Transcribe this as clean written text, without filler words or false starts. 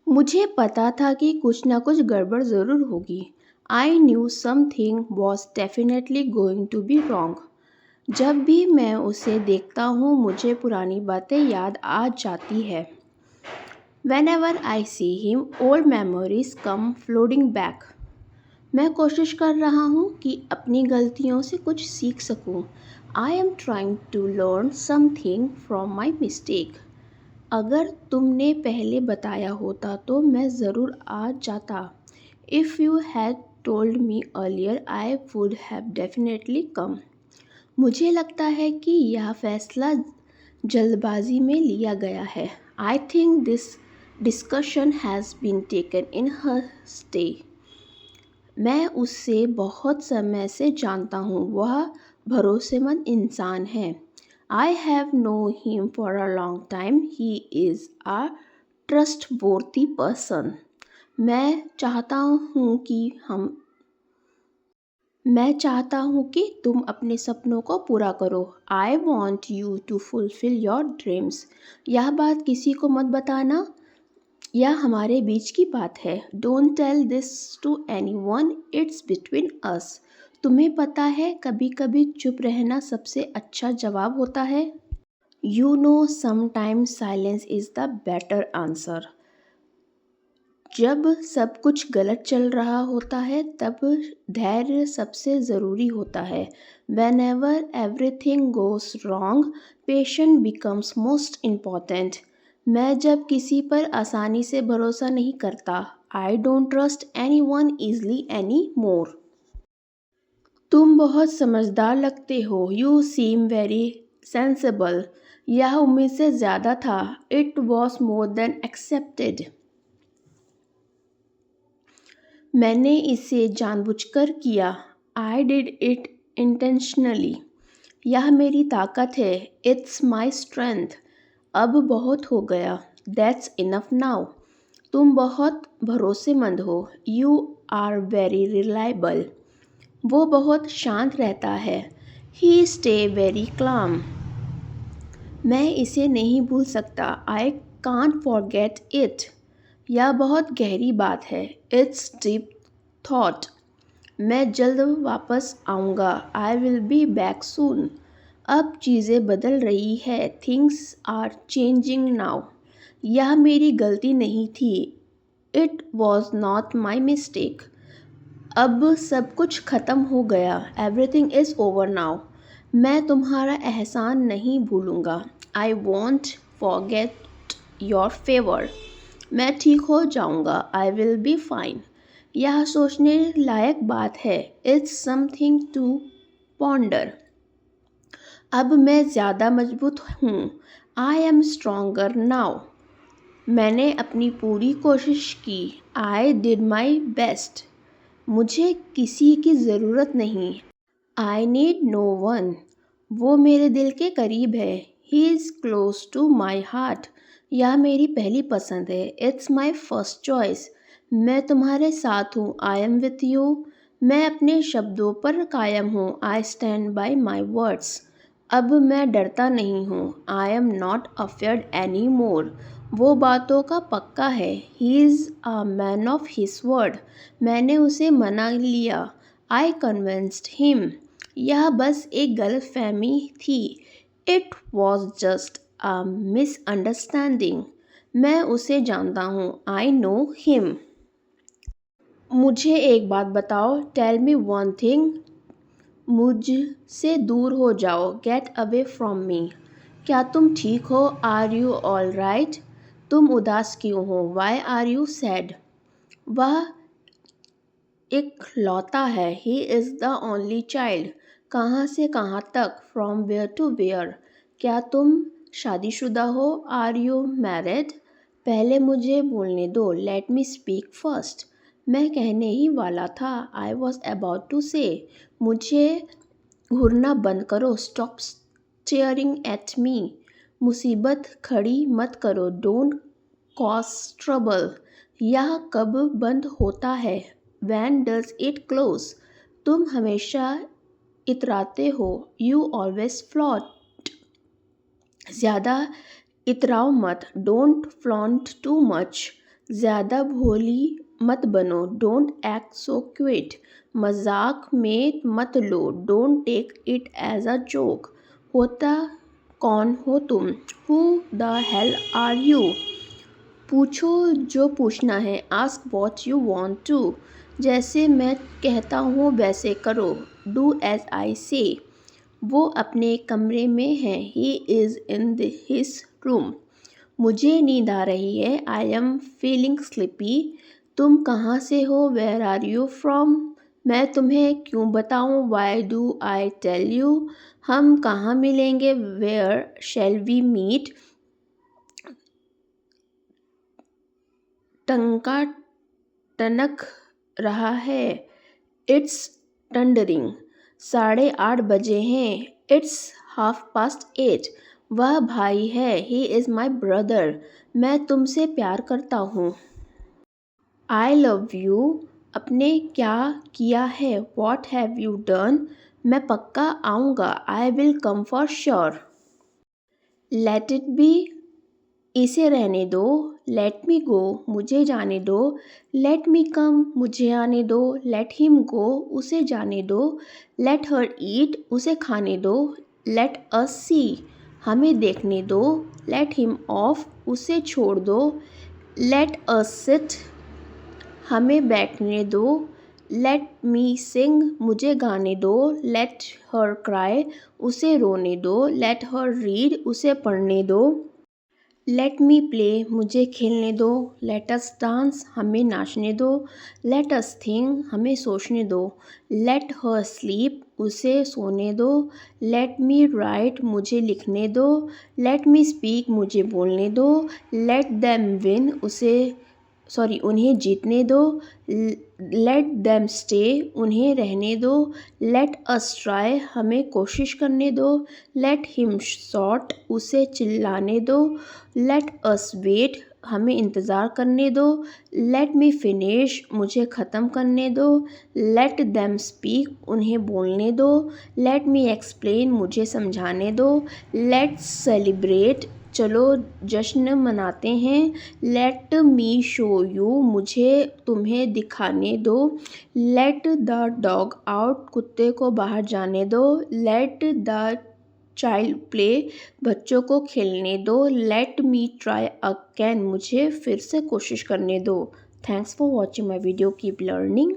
मुझे पता था कि कुछ ना कुछ गड़बड़ ज़रूर होगी। I knew something was definitely going to be wrong. जब भी मैं उसे देखता हूँ मुझे पुरानी बातें याद आ जाती है। Whenever I see him, old memories come flooding back. मैं कोशिश कर रहा हूँ कि अपनी गलतियों से कुछ सीख सकूँ। I am trying to learn something from my mistake. अगर तुमने पहले बताया होता तो मैं ज़रूर आ जाता। If you had told me earlier, I would have definitely come. मुझे लगता है कि यह फैसला जल्दबाजी में लिया गया है। I think this discussion has been taken in haste. मैं उससे बहुत समय से जानता हूँ, वह भरोसेमंद इंसान है। I have know him for a long time, he is a trustworthy person. मैं चाहता हूँ कि तुम अपने सपनों को पूरा करो। I want you to fulfil your dreams. यह बात किसी को मत बताना, यह हमारे बीच की बात है। Don't tell this to anyone, it's between us. तुम्हें पता है कभी कभी चुप रहना सबसे अच्छा जवाब होता है। You know sometimes silence is the better answer. जब सब कुछ गलत चल रहा होता है तब धैर्य सबसे ज़रूरी होता है। Whenever everything goes wrong, patience becomes most important. मैं जब किसी पर आसानी से भरोसा नहीं करता। I don't trust anyone easily anymore. तुम बहुत समझदार लगते हो। You seem very sensible. यह उम्मीद से ज़्यादा था। It was more than accepted. मैंने इसे जानबूझकर किया। I did it intentionally. यह मेरी ताकत है। It's my strength. अब बहुत हो गया। That's enough now. तुम बहुत भरोसेमंद हो। You are very reliable. वो बहुत शांत रहता है। He stay very calm. मैं इसे नहीं भूल सकता। I can't forget it. यह बहुत गहरी बात है। It's deep thought. मैं जल्द वापस आऊँगा। I will be back soon. अब चीज़ें बदल रही है। Things are changing now. यह मेरी गलती नहीं थी। It was not my mistake. अब सब कुछ ख़त्म हो गया। Everything is over now. मैं तुम्हारा एहसान नहीं भूलूँगा। I won't forget your favour. मैं ठीक हो जाऊँगा। I will be fine. यह सोचने लायक बात है। It's something to ponder. अब मैं ज़्यादा मजबूत हूँ। I am stronger now. मैंने अपनी पूरी कोशिश की। I did my best. मुझे किसी की ज़रूरत नहीं। I need no one. वो मेरे दिल के करीब है। He is close to my heart. यह मेरी पहली पसंद है। It's my first choice. मैं तुम्हारे साथ हूँ। I am with you. मैं अपने शब्दों पर कायम हूँ। I stand by my words. अब मैं डरता नहीं हूँ। I am not afraid any more. वो बातों का पक्का है। He is a man of his word. मैंने उसे मना लिया। I convinced him. यह बस एक गलतफहमी थी। It was just a misunderstanding. मैं उसे जानता हूँ। I know him. मुझे एक बात बताओ। Tell me one thing. मुझसे दूर हो जाओ। Get away from me. क्या तुम ठीक हो? Are you all right? तुम उदास क्यों हो? Why are you sad? वह इकलौता है। He is the only child. कहाँ से कहाँ तक? From where to where? क्या तुम शादीशुदा हो? Are you married? पहले मुझे बोलने दो। Let me speak first. मैं कहने ही वाला था। आई वॉज अबाउट टू से। मुझे घूरना बंद करो। Stop staring at me. मुसीबत खड़ी मत करो। Don't cause trouble. यह कब बंद होता है? When does it close? तुम हमेशा इतराते हो। You always flaunt. ज़्यादा इतराओ मत। Don't flaunt too much. ज़्यादा भोली मत बनो, डोंट एक्ट सो क्विट। मजाक में मत लो, don't take it as a joke. होता कौन हो तुम? Who the hell are you? पूछो जो पूछना है, ask what you want to. जैसे मैं कहता हूँ वैसे करो, डू एज आई से। वो अपने कमरे में है, he is in his room. मुझे नींद आ रही है, आई एम फीलिंग स्लीपी। तुम कहाँ से हो, वेयर आर यू फ्रॉम? मैं तुम्हें क्यों बताऊँ, why do I tell you? हम कहाँ मिलेंगे, वेयर शैल वी मीट? टंका टनक रहा है, इट्स टंडरिंग। 8:30 बजे हैं, इट्स 8:30। वह भाई है, ही इज़ माई ब्रदर। मैं तुमसे प्यार करता हूँ। I love you. अपने क्या किया है, वॉट हैव यू डन? मैं पक्का आऊँगा, I will come for sure. Let it be. इसे रहने दो, लेट मी गो। मुझे जाने दो, लेट मी कम। मुझे आने दो, लेट हिम गो। उसे जाने दो, लेट हर ईट। उसे खाने दो, लेट अस सी। हमें देखने दो, लेट हिम ऑफ। उसे छोड़ दो, लेट अस सिट। हमें बैठने दो, लेट मी सिंग। मुझे गाने दो, लेट हर क्राई। उसे रोने दो, लेट हर रीड। उसे पढ़ने दो, लेट मी प्ले। मुझे खेलने दो, लेट अस डांस। हमें नाचने दो, लेट अस थिंक। हमें सोचने दो, लेट हर स्लीप। उसे सोने दो, लेट मी राइट। मुझे लिखने दो, लेट मी स्पीक। मुझे बोलने दो, लेट देम विन। उन्हें जीतने दो, लेट देम स्टे। उन्हें रहने दो, लेट अस ट्राई। हमें कोशिश करने दो, लेट हिम शॉट। उसे चिल्लाने दो, लेट अस वेट। हमें इंतज़ार करने दो, लेट मी फिनिश। मुझे ख़त्म करने दो, लेट देम स्पीक। उन्हें बोलने दो, लेट मी एक्सप्लेन। मुझे समझाने दो, लेट्स सेलिब्रेट। चलो जश्न मनाते हैं, लेट मी शो यू। मुझे तुम्हें दिखाने दो, लेट द डॉग आउट। कुत्ते को बाहर जाने दो, लेट द चाइल्ड प्ले। बच्चों को खेलने दो, लेट मी ट्राई अगेन। मुझे फिर से कोशिश करने दो। Thanks for watching my video, keep learning.